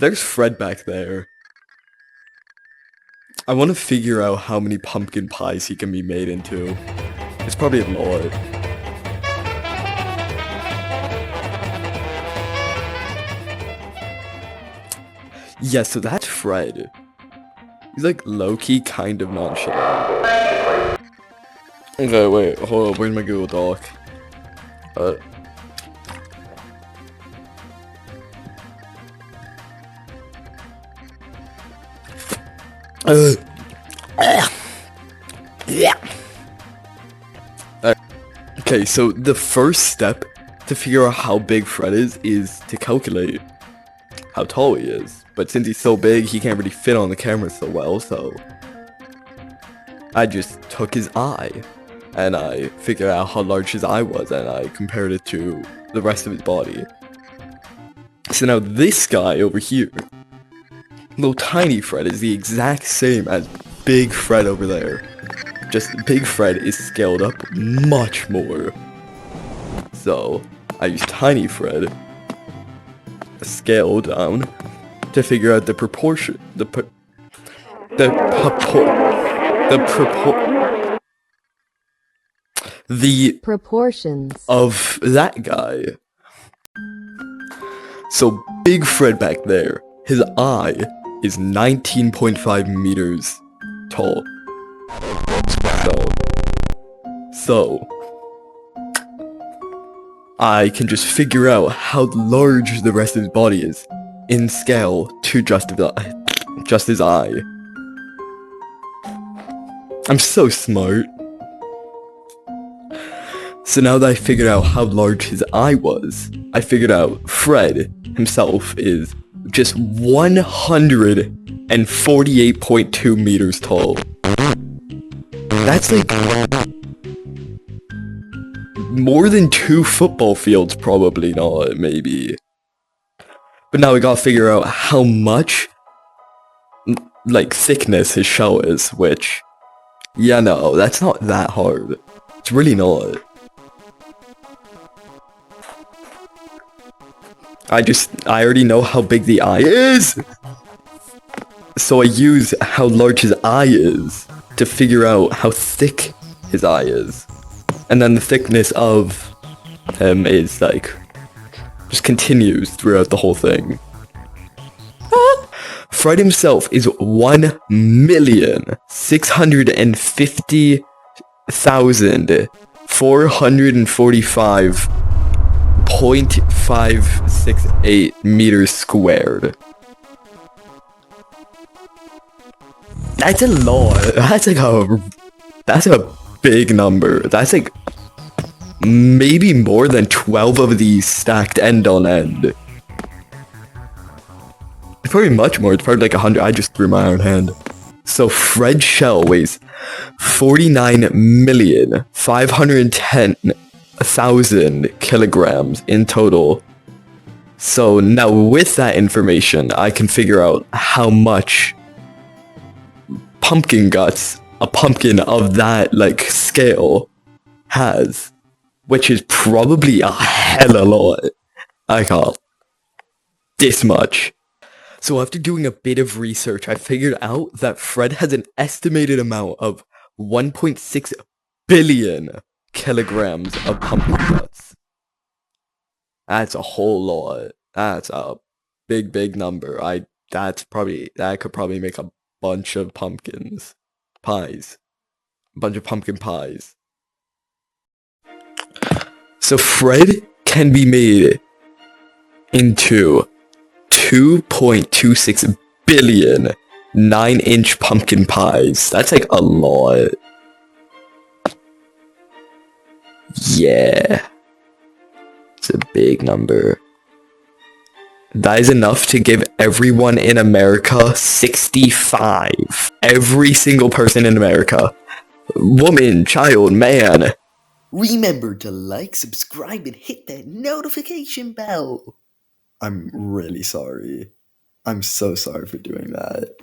There's Fred back there. I want to figure out how many pumpkin pies he can be made into. It's probably a lot. Yeah, so that's Fred. He's like low-key kind of nonchalant. Okay, wait, hold on, where's my Google Doc? Yeah. Okay, so the first step to figure out how big Fred is to calculate how tall he is. But since he's so big, he can't really fit on the camera so well, so I just took his eye and I figured out how large his eye was and I compared it to the rest of his body. So now this guy over here, little tiny Fred, is the exact same as big Fred over there. Just big Fred is scaled up much more. So I used tiny Fred scale down to figure out the proportion, the proportions of that guy. So big Fred back there, his eye is 19.5 meters tall. So I can just figure out how large the rest of his body is in scale to just his eye. I'm so smart. So now that I figured out how large his eye was, I figured out Fred himself is just 148.2 meters tall. That's like more than 2 football fields, probably not, maybe. But now we gotta figure out how much, like, thickness his shell is, which, yeah, no, that's not that hard. It's really not. I already know how big the eye is! So I use how large his eye is to figure out how thick his eye is. And then the thickness of him is like, just continues throughout the whole thing. Fred himself is 1,650,445.568 meters squared. That's a lot. That's a big number. That's like maybe more than 12 of these stacked end on end. It's probably much more. It's probably like 100. I just threw my own hand. So Fred's shell weighs 49,510,000 kilograms in total. So now with that information, I can figure out how much pumpkin guts a pumpkin of that, like, scale has, which is probably a hella lot. I got this much. So after doing a bit of research, I figured out that Fred has an estimated amount of 1.6 billion kilograms of pumpkin guts. That's a whole lot. That's a big number. That could probably make a bunch of pumpkins. Pies. A bunch of pumpkin pies. So Fred can be made into 2.26 billion 9-inch pumpkin pies. That's like a lot. Yeah. It's a big number. That is enough to give everyone in America 65. Every single person in America. Woman, child, man. Remember to like, subscribe, and hit that notification bell. I'm really sorry. I'm so sorry for doing that.